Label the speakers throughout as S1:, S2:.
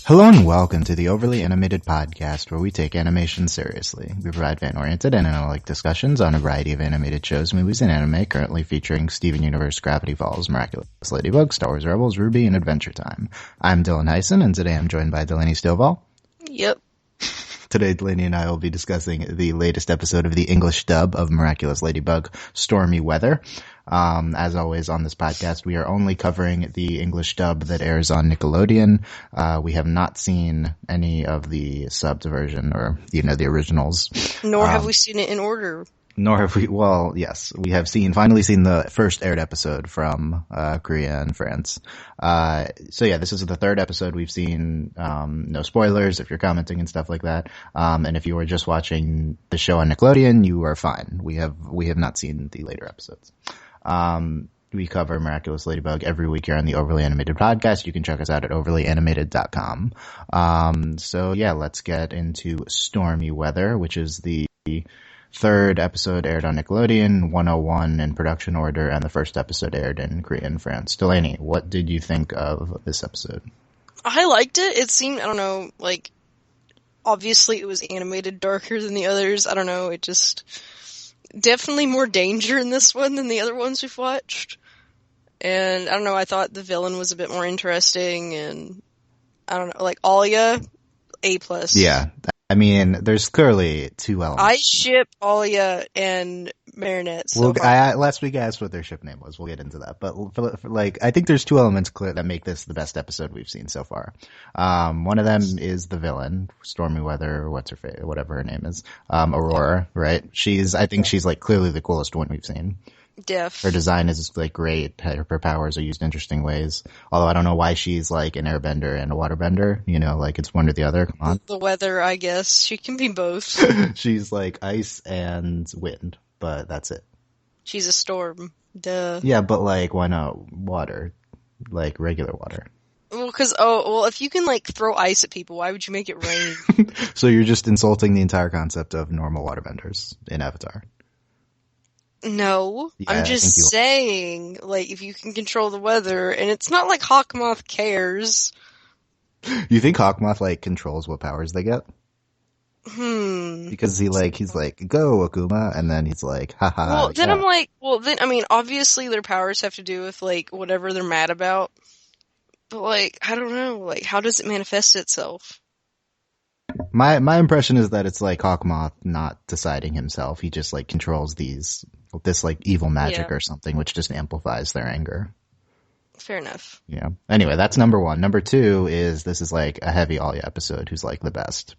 S1: Hello and welcome to the Overly Animated Podcast, where we take animation seriously. We provide fan-oriented and analytic discussions on a variety of animated shows, movies, and anime, currently featuring Steven Universe, Gravity Falls, Miraculous Ladybug, Star Wars Rebels, Ruby, and Adventure Time. I'm Dylan Hysen, and today I'm joined by Delaney Stovall.
S2: Yep.
S1: Today, Delaney and I will be discussing the latest episode of the English dub of Miraculous Ladybug, Stormy Weather. As always on this podcast, we are only covering the English dub that airs on Nickelodeon. We have not seen any of the subbed version or, the originals.
S2: Nor have we seen it in order.
S1: Nor have we, well, yes, we have finally seen the first aired episode from, Korea and France. So yeah, this is the third episode we've seen, no spoilers if you're commenting and stuff like that. And if you were just watching the show on Nickelodeon, you are fine. We have not seen the later episodes. We cover Miraculous Ladybug every week here on the Overly Animated Podcast. You can check us out at overlyanimated.com. So yeah, let's get into Stormy Weather, which is the third episode aired on Nickelodeon, 101 in production order, and the first episode aired in Korea and France. Delaney, what did you think of this episode?
S2: I liked it. It seemed, I don't know, like, obviously it was animated darker than the others. I don't know, it just, definitely more danger in this one than the other ones we've watched. And, I don't know, I thought the villain was a bit more interesting, and, I don't know, like, Alia, A+.
S1: Yeah. I mean, there's clearly two elements.
S2: I ship Alia and Marinette.
S1: Last week I asked what their ship name was. We'll get into that. But I think there's two elements clear that make this the best episode we've seen so far. One of them is the villain, Stormy Weather, whatever her name is, Aurora, right? I think she's like clearly the coolest one we've seen. Her design is like great. Her powers are used in interesting ways. Although I don't know why she's like an airbender and a waterbender. Like it's one or the other. Come on.
S2: The weather, I guess. She can be both.
S1: She's like ice and wind, but that's it.
S2: She's a storm. Duh.
S1: Yeah, but like why not water? Like regular water.
S2: Well, if you can like throw ice at people, why would you make it rain?
S1: So you're just insulting the entire concept of normal waterbenders in Avatar.
S2: No, yeah, I'm just saying, like, if you can control the weather, and it's not like Hawkmoth cares.
S1: You think Hawkmoth, like, controls what powers they get? Because he's like, go, Akuma, and then he's like, haha.
S2: Well, then yeah. Obviously their powers have to do with, like, whatever they're mad about. But, like, I don't know, like, how does it manifest itself?
S1: My impression is that it's like Hawkmoth not deciding himself. He just like controls this like evil magic or something, which just amplifies their anger.
S2: Fair enough.
S1: Yeah. Anyway, that's number one. Number two is this is like a heavy Alia episode who's like the best.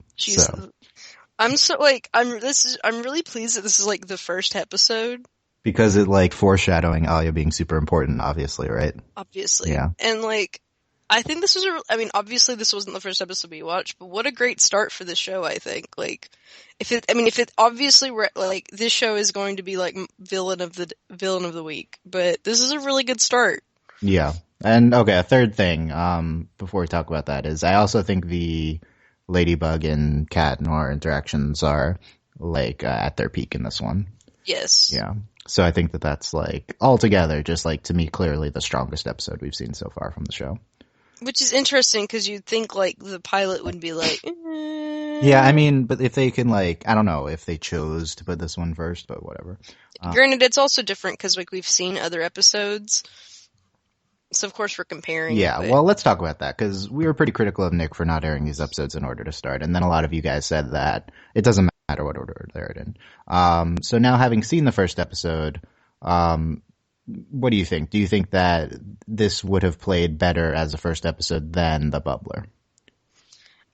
S2: I'm really pleased that this is like the first episode.
S1: Because it like foreshadowing Alia being super important, obviously, right?
S2: Obviously.
S1: Yeah.
S2: And like, I think this was obviously this wasn't the first episode we watched, but what a great start for this show, I think. Like, if it obviously, like, this show is going to be like villain of the week, but this is a really good start.
S1: Yeah. And okay, a third thing, before we talk about that is I also think the Ladybug and Cat Noir interactions are like, at their peak in this one.
S2: Yes.
S1: Yeah. So I think that's like altogether just like to me clearly the strongest episode we've seen so far from the show.
S2: Which is interesting because you'd think like the pilot would be like,
S1: Yeah, I mean, but if they can like, I don't know if they chose to put this one first, but whatever.
S2: Granted, it's also different because like we've seen other episodes. So of course we're comparing.
S1: Yeah, well, let's talk about that because we were pretty critical of Nick for not airing these episodes in order to start. And then a lot of you guys said that it doesn't matter what order they're in. So now having seen the first episode, what do you think? Do you think that this would have played better as a first episode than The Bubbler?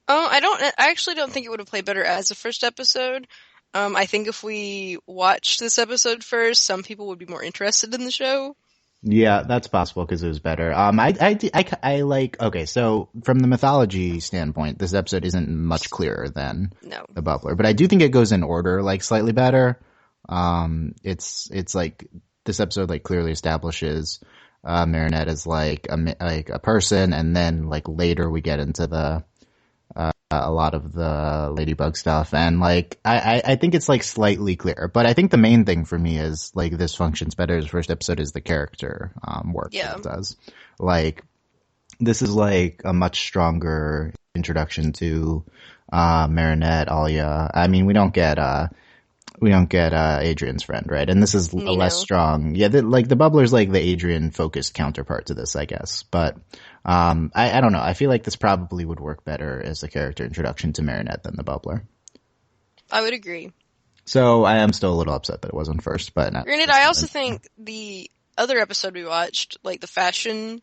S2: I actually don't think it would have played better as a first episode. I think if we watched this episode first, some people would be more interested in the show.
S1: Yeah, that's possible because it was better. I like, okay, so from the mythology standpoint, this episode isn't much clearer than The Bubbler, but I do think it goes in order, like, slightly better. It's like, this episode like clearly establishes Marinette as like a person, and then like later we get into the a lot of the Ladybug stuff, and like I think it's like slightly clearer, but I think the main thing for me is like this functions better as first episode is the character work that it does. Like this is like a much stronger introduction to Marinette, Alia. I mean, we don't get Adrian's friend, right? And this is a less strong. Yeah, the Bubbler's like the Adrian focused counterpart to this, I guess. But I don't know. I feel like this probably would work better as a character introduction to Marinette than the Bubbler.
S2: I would agree.
S1: So I am still a little upset that it wasn't first, but not.
S2: Granted, I also think the other episode we watched, like the fashion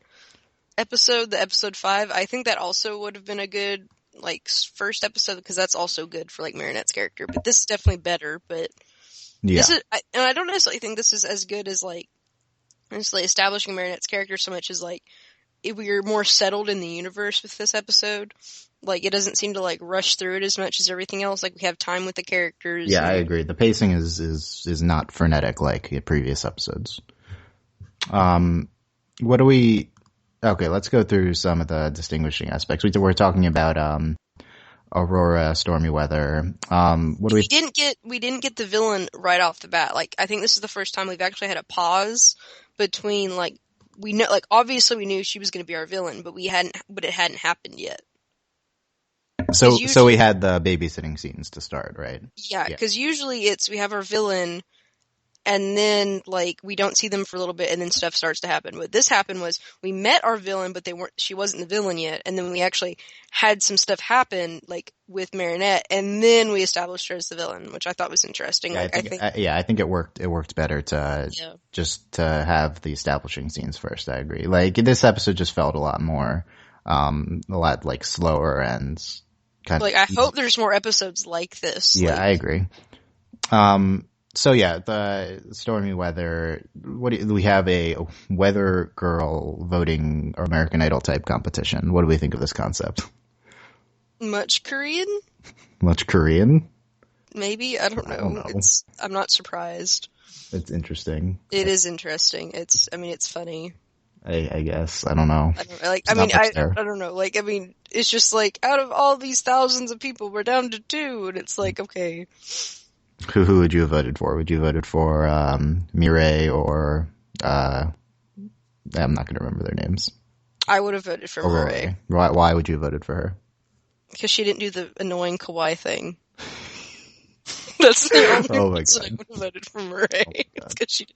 S2: episode, the episode 5, I think that also would have been a good like first episode because that's also good for like Marinette's character. But this is definitely better. But this is, and I don't necessarily think this is as good as like honestly establishing Marinette's character so much as like if we're more settled in the universe with this episode. Like, it doesn't seem to, like, rush through it as much as everything else. Like, we have time with the characters.
S1: Yeah, I agree. The pacing is not frenetic like in previous episodes. What do we... Okay, let's go through some of the distinguishing aspects. We're talking about, Aurora, Stormy Weather. What do we...
S2: We didn't get the villain right off the bat. Like, I think this is the first time we've actually had a pause between, like, we know, like, obviously we knew she was going to be our villain, but it hadn't happened yet.
S1: So we had the babysitting scenes to start, right?
S2: Yeah, because usually we have our villain, and then, like, we don't see them for a little bit, and then stuff starts to happen. What this happened was, we met our villain, but she wasn't the villain yet, and then we actually had some stuff happen, like, with Marinette, and then we established her as the villain, which I thought was interesting.
S1: Yeah, I think it worked better to just to have the establishing scenes first, I agree. Like, this episode just felt a lot more, like, slower and...
S2: Like, I hope there's more episodes like this.
S1: Yeah, I agree. So yeah, the Stormy Weather, we have a weather girl voting or American Idol type competition. What do we think of this concept?
S2: Much Korean?
S1: Much Korean?
S2: Maybe, I don't know. I'm not surprised.
S1: It's interesting.
S2: It is interesting. It's funny.
S1: I guess. I don't know.
S2: I don't know. Like, I mean, it's just like, out of all these thousands of people, we're down to 2, and it's like, okay.
S1: Who would you have voted for? Would you have voted for, Mireille or, I'm not gonna remember their names.
S2: I would have voted for Mireille.
S1: Why would you have voted for her?
S2: Because she didn't do the annoying kawaii thing. That's the only reason I would have voted for Mireille. It's because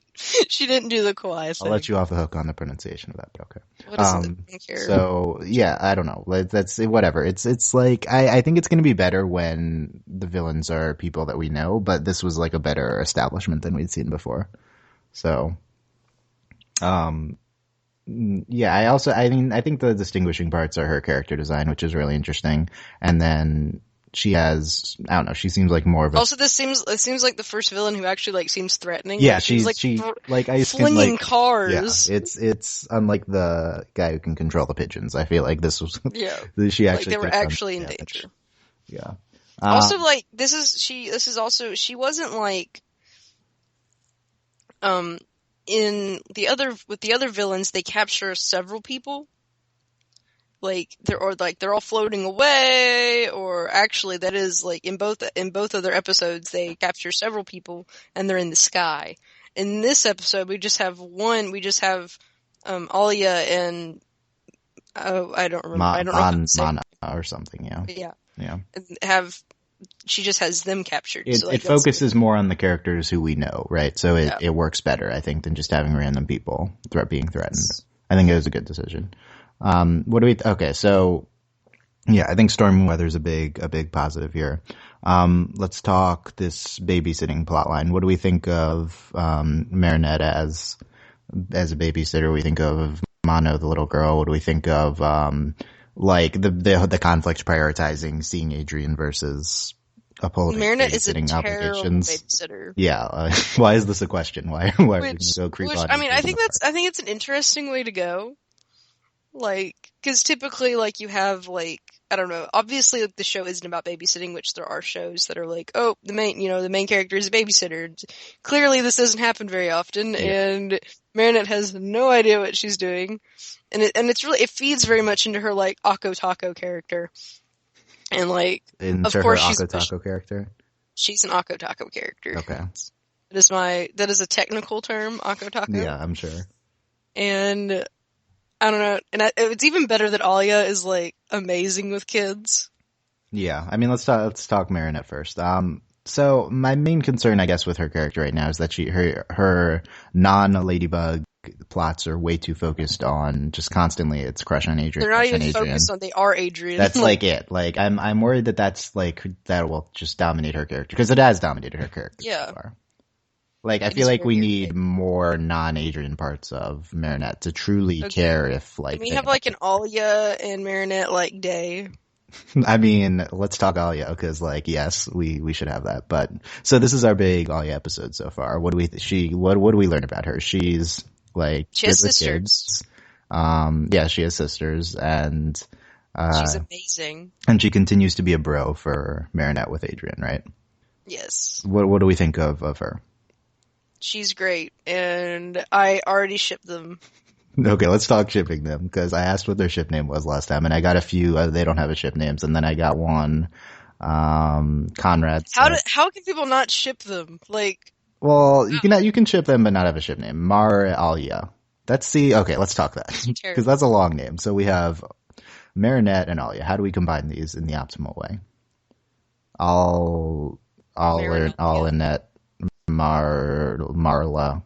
S2: she didn't do the kawaii thing.
S1: I'll let you off the hook on the pronunciation of that, but okay.
S2: What is it? Here?
S1: So, yeah, I don't know. That's whatever. It's like, I think it's going to be better when the villains are people that we know, but this was like a better establishment than we'd seen before. So, yeah, I think the distinguishing parts are her character design, which is really interesting. And then she has, I don't know, she seems like more of a...
S2: Also, it seems like the first villain who actually, like, seems threatening.
S1: Yeah,
S2: like,
S1: flinging
S2: cars.
S1: Yeah, it's unlike the guy who can control the pigeons. I feel like this was...
S2: Yeah.
S1: She actually...
S2: Like, they were actually in danger.
S1: Yeah.
S2: Also, like, she wasn't, like, with the other villains, they capture several people. Like, they're all floating away, or actually that is, like, in both of their episodes, they capture several people, and they're in the sky. In this episode, we just have Alia and, I don't remember, I don't know how to say
S1: Mana or something, yeah.
S2: Yeah. She just has them captured.
S1: It focuses more on the characters who we know, right? So it works better, I think, than just having random people being threatened. I think it was a good decision. Okay, so yeah, I think Stormy Weather is a big positive here. Let's talk this babysitting plotline. What do we think of Marinette as a babysitter? What do we think of Mano, the little girl? What do we think of like the conflict prioritizing seeing Adrian versus upholding
S2: Marinette is a
S1: babysitting
S2: terrible
S1: obligations?
S2: Babysitter.
S1: Yeah, why is this a question? Why are we going to go creep on?
S2: I mean, I think it's an interesting way to go. Like, cause typically, like, you have, like, I don't know, obviously, like, the show isn't about babysitting, which there are shows that are like, oh, the main character is a babysitter. Clearly, this doesn't happen very often, and Marinette has no idea what she's doing. And it feeds very much into her, like, Akko Taco character. And, like, of course, she's
S1: Akko Taco character?
S2: She's an Akko Taco character.
S1: Okay.
S2: That is a technical term, Akko Taco.
S1: Yeah, I'm sure.
S2: And I don't know. And it's even better that Alia is, like, amazing with kids.
S1: Yeah. I mean, let's talk Marinette first. So my main concern, I guess, with her character right now is that her non-Ladybug plots are way too focused on just constantly it's crush on Adrian.
S2: They're not even focused on they are Adrian.
S1: That's like it. Like I'm worried that's like that will just dominate her character because it has dominated her character.
S2: Yeah.
S1: So far. Like I feel like we need more non-Adrian parts of Marinette to truly care if like.
S2: Can we have like an Alia and Marinette like day?
S1: I mean, let's talk Alia because, like, yes, we should have that. But so this is our big Alia episode so far. What do we learn about her? She's like
S2: she has sisters.
S1: Yeah, she has sisters, and
S2: she's amazing.
S1: And she continues to be a bro for Marinette with Adrian, right?
S2: Yes.
S1: What do we think of her?
S2: She's great, and I already shipped them.
S1: Okay, let's talk shipping them, because I asked what their ship name was last time, and I got a few, they don't have a ship names, and then I got one, Conrad.
S2: How can people not ship them? Like,
S1: well, you can ship them, but not have a ship name. Alia. Okay, let's talk that, because that's a long name. So we have Marinette and Alia. How do we combine these in the optimal way? Alinette, Marla.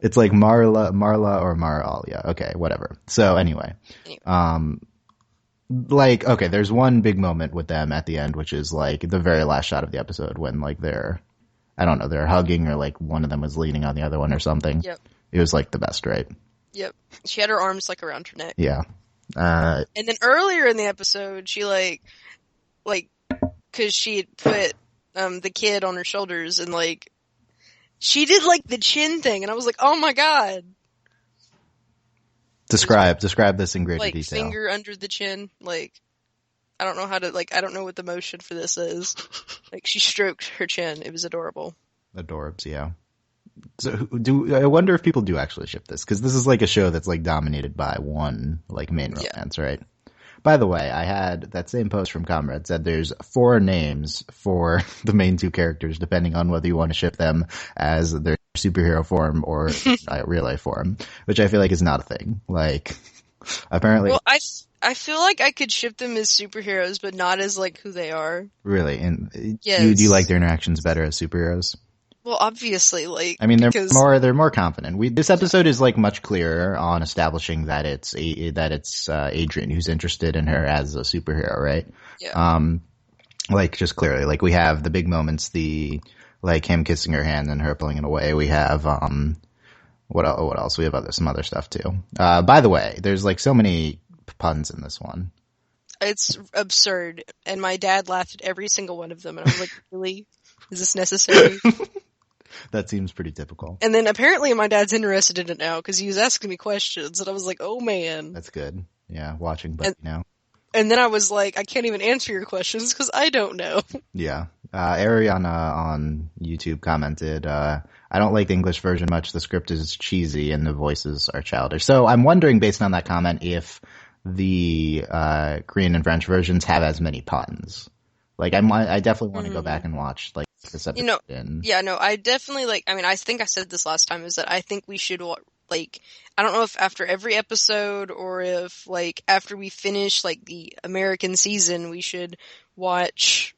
S1: It's like Marla or Alia. Okay, whatever. So anyway, like, okay, there's one big moment with them at the end, which is like the very last shot of the episode when like they're hugging or like one of them was leaning on the other one or something.
S2: Yep.
S1: It was like the best, right?
S2: Yep. She had her arms like around her neck.
S1: Yeah.
S2: And then earlier in the episode, she like, cause she had put, the kid on her shoulders and like, she did like the chin thing, and I was like, "Oh my god!"
S1: Describe this in greater detail.
S2: Like finger under the chin, like I don't know how to I don't know what the motion for this is. Like she stroked her chin. It was adorable.
S1: Adorbs, yeah. So I wonder if people do actually ship this, because this is like a show that's like dominated by one like main romance, right? By the way, I had that same post from Comrade said there's 4 names for the main 2 characters, depending on whether you want to ship them as their superhero form or real life form, which I feel like is not a thing. Like, apparently.
S2: Well, I feel like I could ship them as superheroes, but not as like who they are.
S1: Really? And
S2: yes.
S1: Do you like their interactions better as superheroes?
S2: Well, obviously, like,
S1: I mean, they're more confident. This episode is like much clearer on establishing that it's Adrian who's interested in her as a superhero, right?
S2: Yeah.
S1: Like just clearly, like we have the big moments, like him kissing her hand and her pulling it away. We have what else? We have some other stuff too. By the way, there's like so many puns in this one.
S2: It's absurd, and my dad laughed at every single one of them, and I was like, really? Is this necessary?
S1: That seems pretty typical.
S2: And then apparently my dad's interested in it now because he was asking me questions, and I was like, oh man.
S1: That's good. Yeah, watching Bucky now.
S2: And then I was like, I can't even answer your questions because I don't know.
S1: Yeah. Ariana on YouTube commented, I don't like the English version much. The script is cheesy and the voices are childish. So I'm wondering, based on that comment, if the Korean and French versions have as many puns. Like, I definitely want to go back and watch, like, this episode.
S2: I definitely, I think I said this last time, is that I think we should, I don't know if after every episode or if, like, after we finish, like, the American season, we should watch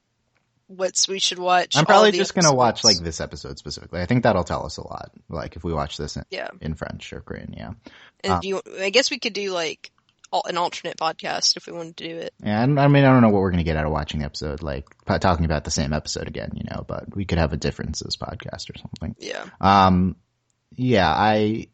S1: I'm probably just going to watch, like, this episode specifically. I think that'll tell us a lot, like, if we watch this in French or Korean, yeah.
S2: And I guess we could do, like, an alternate podcast if we wanted to do it.
S1: Yeah, I mean, I don't know what we're going to get out of watching the episode, like talking about the same episode again, but we could have a differences podcast or something.
S2: Yeah.
S1: Yeah, I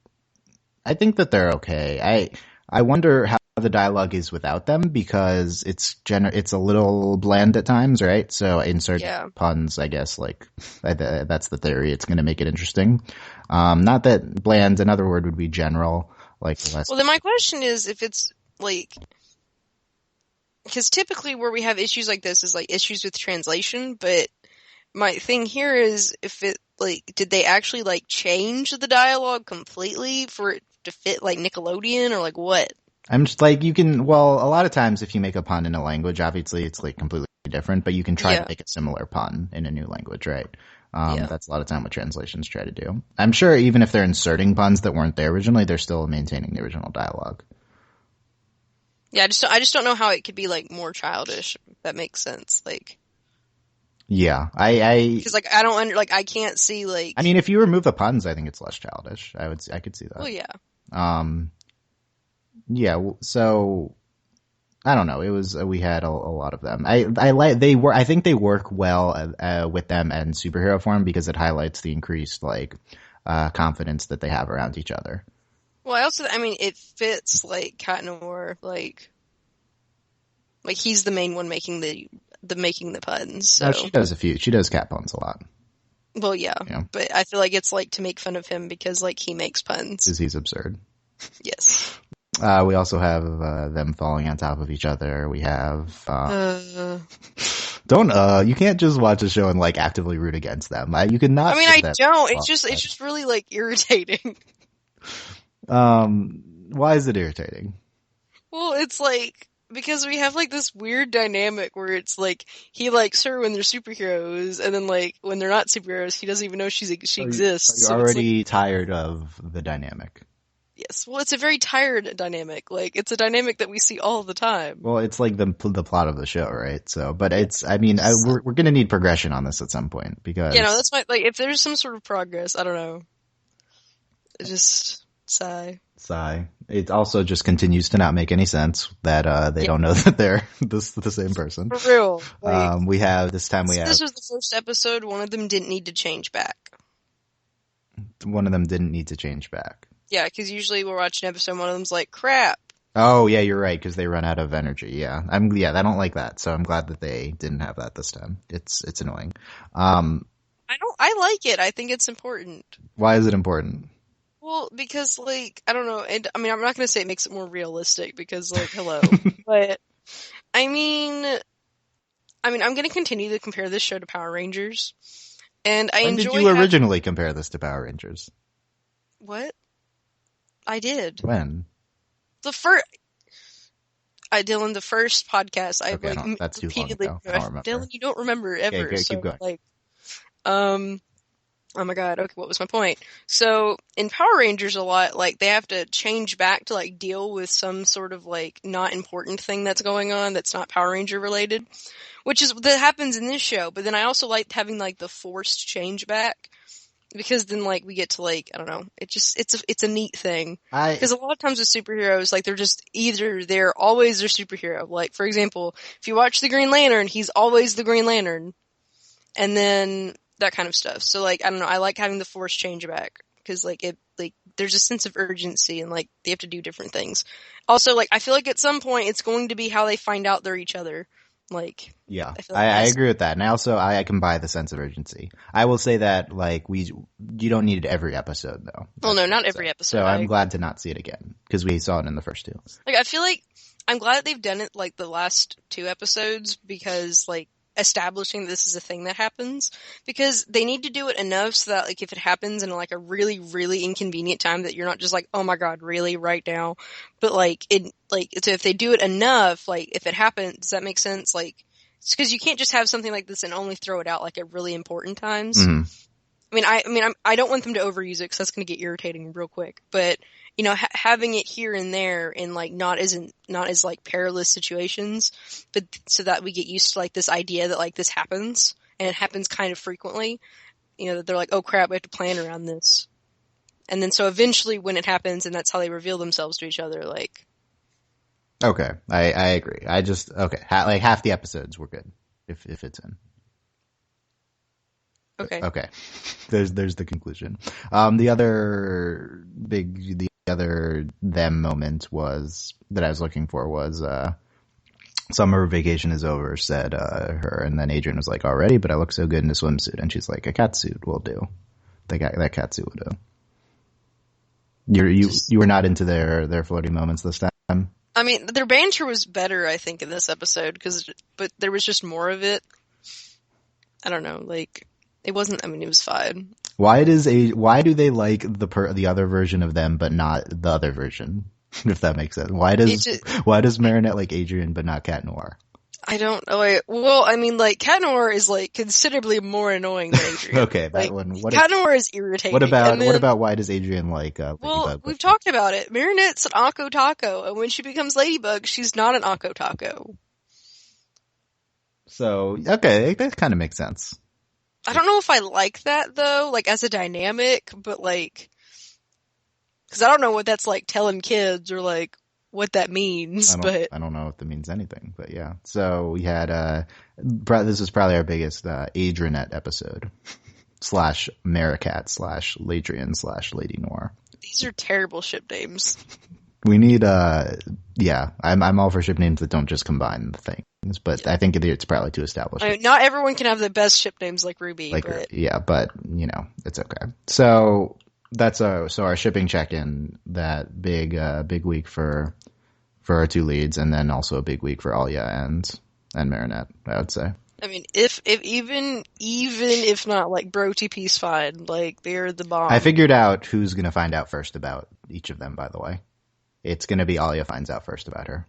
S1: think that they're okay. I wonder how the dialogue is without them, because it's a little bland at times, right? So insert puns, I guess, like that's the theory. It's going to make it interesting. Not that bland, another word would be general. Like less.
S2: Well, then my question is if it's like, because typically where we have issues like this is like issues with translation, but my thing here is if it did they actually like change the dialogue completely for it to fit like Nickelodeon or like what?
S1: I'm just like, a lot of times if you make a pun in a language, obviously it's like completely different, but you can try to make a similar pun in a new language, right? That's a lot of time what translations try to do. I'm sure even if they're inserting puns that weren't there originally, they're still maintaining the original dialogue.
S2: Yeah, I just don't know how it could be like more childish. If that makes sense. Like,
S1: yeah,
S2: because like I don't I can't see like.
S1: I mean, if you remove the puns, I think it's less childish. I could see that.
S2: Well, yeah.
S1: Yeah. So I don't know. It was we had a lot of them. I think they work well with them and superhero form because it highlights the increased confidence that they have around each other.
S2: Well, it fits like Cat Noir, like he's the main one making the puns. So.
S1: No, she does She does cat puns a lot.
S2: Well, yeah, but I feel like it's like to make fun of him because like he makes puns.
S1: Because he's absurd.
S2: Yes.
S1: We also have them falling on top of each other. We have you can't just watch a show and like actively root against them. You cannot.
S2: I mean, I don't. It's just really like irritating.
S1: Why is it irritating?
S2: Well, it's like because we have like this weird dynamic where it's like he likes her when they're superheroes, and then like when they're not superheroes, he doesn't even know she exists.
S1: You're already tired of the dynamic.
S2: Yes, well, it's a very tired dynamic. Like it's a dynamic that we see all the time.
S1: Well, it's like the plot of the show, right? So, but it's. I mean, we're gonna need progression on this at some point because
S2: that's my like. If there's some sort of progress, I don't know. Just sigh.
S1: It also just continues to not make any sense that they don't know that they're the same person.
S2: For real.
S1: This was
S2: the first episode. One of them didn't need to change back.
S1: One of them didn't need to change back.
S2: Yeah, because usually we're watching an episode, one of them's like, crap.
S1: Oh, yeah, you're right, because they run out of energy, yeah. I don't like that, so I'm glad that they didn't have that this time. It's annoying.
S2: I like it. I think it's important.
S1: Why is it important?
S2: Well, because, like, I don't know, and, I mean, I'm not gonna say it makes it more realistic, because, like, hello. But, I mean, I'm gonna continue to compare this show to Power Rangers, and
S1: When did you originally compare this to Power Rangers?
S2: What? I did.
S1: When?
S2: Dylan, the first podcast,
S1: that's too
S2: repeatedly.
S1: long ago. I don't remember.
S2: Dylan, you don't remember ever.
S1: Okay, keep going.
S2: Like, oh my god. Okay, what was my point? So in Power Rangers, a lot like they have to change back to like deal with some sort of like not important thing that's going on that's not Power Ranger related, that happens in this show. But then I also like having like the forced change back. Because then, like, we get to, like, I don't know, it's a neat thing. Because a lot of times with superheroes, like, they're always their superhero. Like, for example, if you watch the Green Lantern, he's always the Green Lantern. And then, that kind of stuff. So, like, I don't know, I like having the force change back. Because, there's a sense of urgency and, like, they have to do different things. Also, like, I feel like at some point, it's going to be how they find out they're each other. Like,
S1: yeah, I agree with that. And I can buy the sense of urgency. I will say that, like, you don't need it every episode, though.
S2: Well, no, not every episode.
S1: So I'm glad to not see it again, because we saw it in the first two.
S2: Like, I feel like, I'm glad that they've done it, like, the last two episodes, because, like, establishing this is a thing that happens, because they need to do it enough so that, like, if it happens in, like, a really, really inconvenient time, that you're not just like, oh my god, really, right now? But, so if they do it enough, like, if it happens, does that make sense? Like, it's because you can't just have something like this and only throw it out, like, at really important times.
S1: Mm-hmm.
S2: I don't want them to overuse it, because that's going to get irritating real quick, but, you know, having it here and there in, like, not as like, perilous situations, but so that we get used to, like, this idea that, like, this happens, and it happens kind of frequently, you know, that they're like, oh crap, we have to plan around this. And then so eventually when it happens, and that's how they reveal themselves to each other, like...
S1: Okay, I agree. Like, half the episodes were good, if it's in. Okay. There's the conclusion. The other them moment that I was looking for was summer vacation is over, said her, and then Adrian was like, already, but I look so good in a swimsuit, and she's like, a catsuit will do. That catsuit will do. You were not into their floaty moments this time?
S2: I mean, their banter was better, I think, in this episode, but there was just more of it. I don't know, like... It wasn't. I mean, it was fine. Why
S1: do they like the other version of them, but not the other version? If that makes sense. Why does Marinette like Adrian, but not Cat Noir?
S2: I don't know. Well, I mean, like, Cat Noir is, like, considerably more annoying than Adrian.
S1: Okay, that
S2: like,
S1: one.
S2: Cat Noir is irritating.
S1: What about why does Adrian like Ladybug?
S2: Well, we've talked about it. Marinette's an Akko Taco, and when she becomes Ladybug, she's not an Akko Taco.
S1: So, okay, that kind of makes sense.
S2: I don't know if I like that, though, like, as a dynamic, but, like, because I don't know what that's like telling kids, or, like, what that means,
S1: I don't know if that means anything, but yeah. So we had, this is probably our biggest, Adrianette episode. / Maricat / Ladrian / Lady Noir.
S2: These are terrible ship names.
S1: We need, yeah, I'm all for ship names that don't just combine the things, but I think it's probably too established.
S2: I mean, not everyone can have the best ship names like Ruby,
S1: Yeah, but, you know, it's okay. So, that's our shipping check-in, that big week for our two leads, and then also a big week for Alia and Marinette, I would say.
S2: I mean, if even if not, like, Bro TP's fine, like, they're the bomb.
S1: I figured out who's gonna find out first about each of them, by the way. It's gonna be Alia finds out first about her.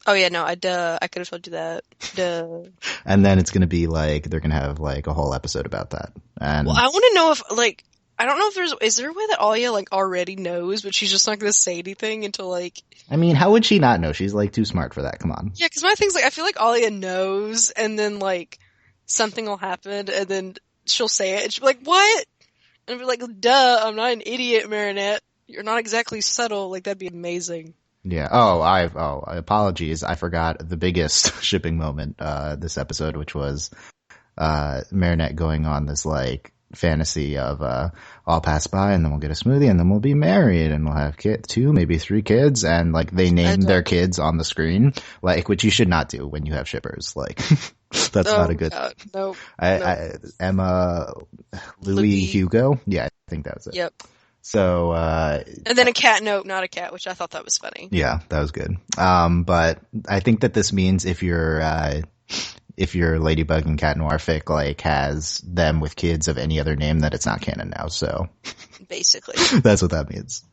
S2: Oh yeah, no, I could have told you that. Duh.
S1: And then it's gonna be like, they're gonna have like a whole episode about that. And
S2: well, I want to know if, like, I don't know if is there a way that Alia, like, already knows, but she's just not gonna say anything until, like...
S1: I mean, how would she not know? She's, like, too smart for that, come on.
S2: Yeah, because my thing's, like, I feel like Alia knows, and then, like, something will happen, and then she'll say it, and she'll be like, what? And I'll be like, duh, I'm not an idiot, Marinette. You're not exactly subtle, like, that'd be amazing.
S1: Yeah, apologies, I forgot the biggest shipping moment, this episode, which was, Marinette going on this, like, fantasy of I'll pass by and then we'll get a smoothie and then we'll be married and we'll have 2, maybe 3 kids, and like they named their kids on the screen, like, which you should not do when you have shippers, like that's not a good
S2: nope.
S1: Emma Louis Hugo, yeah, I think that was it.
S2: Yep.
S1: So
S2: and then a cat note, not a cat, which I thought that was funny.
S1: Yeah, that was good. But I think that this means if your Ladybug and Cat Noir fic, like, has them with kids of any other name, that it's not canon now, so.
S2: Basically.
S1: That's what that means.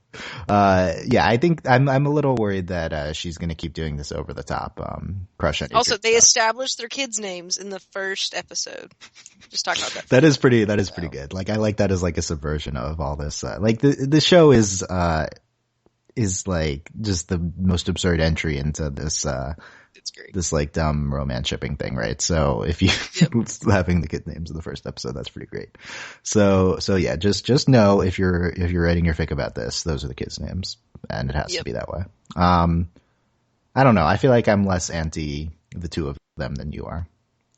S1: Yeah, I think I'm a little worried that, she's gonna keep doing this over the top, crush on
S2: Also, they established their kids' names in the first episode. Just talk about that.
S1: That is pretty good. Like, I like that as, like, a subversion of all this, like, the show is like, just the most absurd entry into this,
S2: it's great.
S1: This, like, dumb romance shipping thing, right? So if you having the kid names in the first episode, that's pretty great. So yeah, just know if you're writing your fic about this, those are the kids' names, and it has to be that way. I don't know. I feel like I'm less anti the two of them than you are.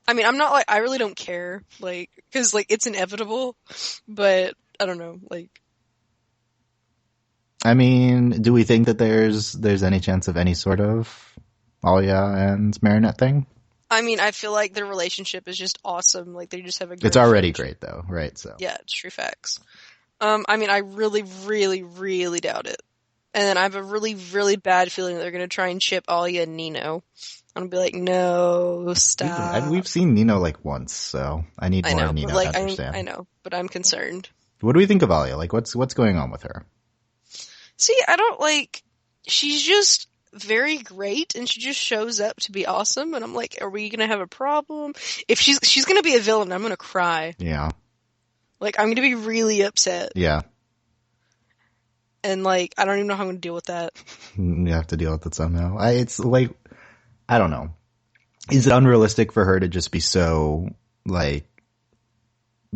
S2: I mean, I'm not, like, I really don't care, like, cause, like, it's inevitable, but I don't know, like.
S1: I mean, do we think that there's any chance of any sort of Alia and Marinette thing?
S2: I mean, I feel like their relationship is just awesome. Like, they just have a great
S1: It's already great, though, right? So
S2: yeah, it's true facts. I mean, I really, really, really doubt it. And then I have a really, really bad feeling that they're going to try and ship Alia and Nino. I'm going to be like, no, stop.
S1: We've seen Nino, like, once, so I need more Nino to understand.
S2: I know, but I'm concerned.
S1: What do we think of Alia? Like, what's going on with her?
S2: See, I don't, like, she's just very great, and she just shows up to be awesome, and I'm like, are we gonna have a problem? If she's gonna be a villain, I'm gonna cry.
S1: Yeah.
S2: Like, I'm gonna be really upset.
S1: Yeah.
S2: And, like, I don't even know how I'm gonna deal with that.
S1: You have to deal with it somehow. It's like, I don't know. Is it unrealistic for her to just be so, like,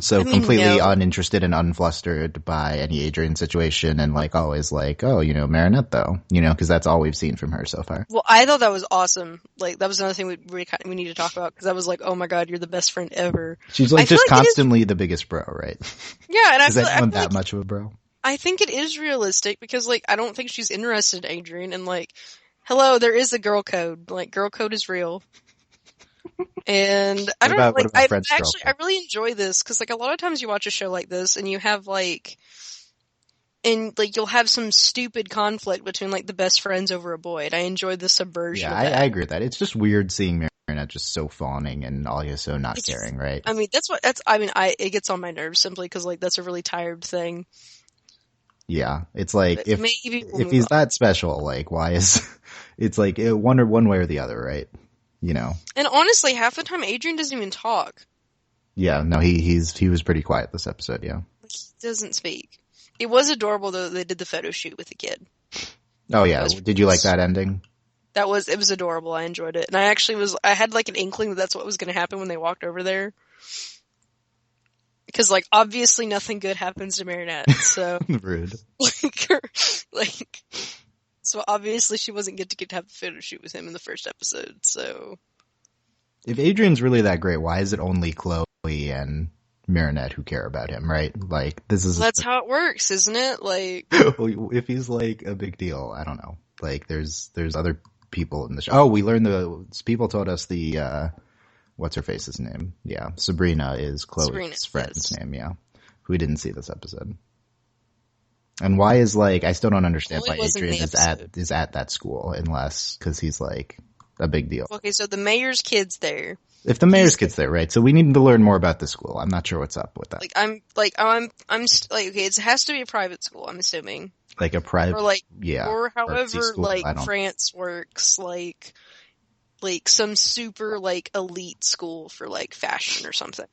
S1: completely uninterested and unflustered by any Adrian situation, and, like, always like, oh, you know, Marinette, though, you know, because that's all we've seen from her so far.
S2: Well, I thought that was awesome. Like, that was another thing we need to talk about, because I was like, oh my god, you're the best friend ever.
S1: She's, like, just constantly the biggest bro, right?
S2: Yeah, and
S1: is anyone that much of a bro?
S2: I think it is realistic, because, like, I don't think she's interested in Adrian, and, like, hello, there is a girl code. Like, girl code is real. And I don't know, like, I really enjoy this, because, like, a lot of times you watch a show like this and you have, like, and, like, you'll have some stupid conflict between, like, the best friends over a boy, and I enjoy the subversion of that.
S1: I agree with that. It's just weird seeing Marinette just so fawning and Alia so not caring, right?
S2: I mean, it gets on my nerves simply because, like, that's a really tired thing.
S1: Yeah, it's like, if he's that special, like, why is, it's like, one way or the other, right? you know.
S2: And honestly, half the time Adrian doesn't even talk.
S1: Yeah, no, he was pretty quiet this episode, yeah.
S2: He doesn't speak. It was adorable though. They did the photo shoot with the kid.
S1: Oh yeah, did you like that ending?
S2: It was adorable. I enjoyed it, and I had like an inkling that that's what was going to happen when they walked over there. Because like obviously nothing good happens to Marinette, so
S1: rude.
S2: So obviously she wasn't get to have the photo shoot with him in the first episode. So
S1: if Adrian's really that great, why is it only Chloe and Marinette who care about him, right? Like,
S2: that's how it works, isn't it? Like,
S1: if he's like a big deal, I don't know. Like, there's other people in the show. Oh, we learned people told us the what's her face's name? Yeah, Sabrina is Chloe's friend's name. Yeah, we didn't see this episode. And why is I still don't understand why Adrian is at that school unless because he's like a big deal.
S2: Okay, so the mayor's kid's there.
S1: If the mayor's kid's there, right? So we need to learn more about the school. I'm not sure what's up with that.
S2: Okay, it has to be a private school. I'm assuming
S1: like a private,
S2: or however France works, like some super elite school for fashion or something.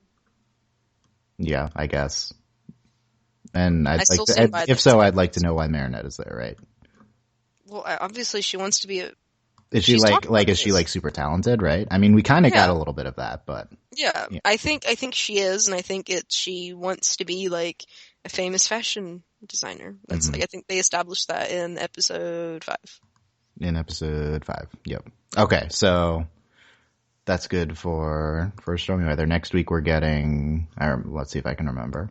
S1: Yeah, I guess. And if so, I'd like to know why Marinette is there, right?
S2: Well, obviously she wants to be a.
S1: Is she is she super talented, right? I mean, we kind of got a little bit of that, but
S2: yeah. I think she is, and I think she wants to be a famous fashion designer. That's I think they established that in episode 5.
S1: In episode 5, yep. Okay, so that's good for Stormy Weather. Next week we're getting. Let's see if I can remember.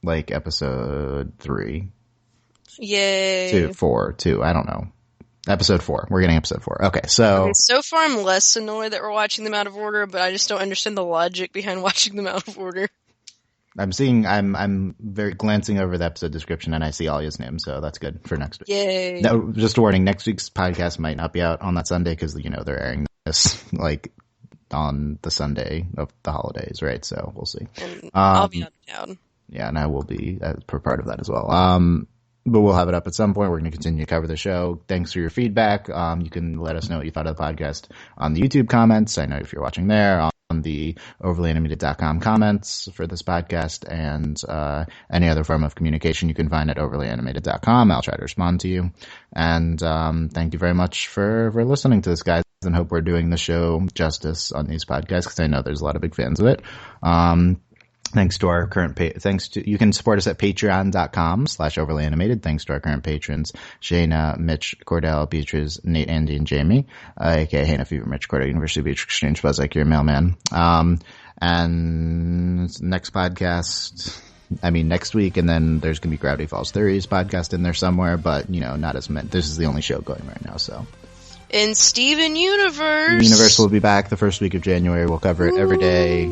S1: Episode 3.
S2: Yay.
S1: 4. I don't know. Episode 4. We're getting episode 4. Okay, so
S2: far I'm less annoyed that we're watching them out of order, but I just don't understand the logic behind watching them out of order.
S1: I'm very glancing over the episode description and I see Alia's name, so that's good for next week.
S2: Yay.
S1: No, just a warning, next week's podcast might not be out on that Sunday because, they're airing this, on the Sunday of the holidays, right? So we'll see.
S2: And I'll be out of town.
S1: Yeah, and I will be part of that as well. But we'll have it up at some point. We're going to continue to cover the show. Thanks for your feedback. You can let us know what you thought of the podcast on the YouTube comments. I know if you're watching there, on the overlyanimated.com comments for this podcast, and any other form of communication you can find at overlyanimated.com. I'll try to respond to you. And thank you very much for listening to this, guys, and hope we're doing the show justice on these podcasts because I know there's a lot of big fans of it. Thanks to our current you can support us at patreon.com/overlyanimated. Thanks to our current patrons, Shayna, Mitch, Cordell, Beatrice, Nate, Andy, and Jamie, aka Hannah Fever, Mitch, Cordell, University Beach Exchange, Buzz, like your mailman. And next podcast, next week, and then there's going to be Gravity Falls Theories podcast in there somewhere, but, not as many. This is the only show going right now, so.
S2: In Steven Universe.
S1: Universe will be back the first week of January. We'll cover it every day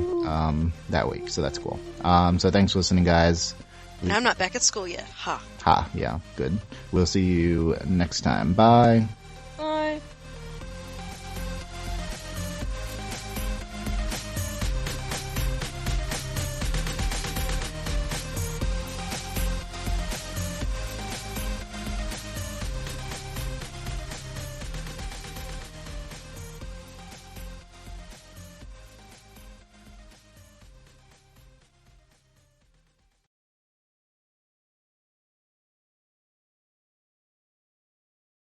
S1: that week, so that's cool. So thanks for listening, guys.
S2: And I'm not back at school yet. Ha.
S1: Ha, yeah, good. We'll see you next time. Bye.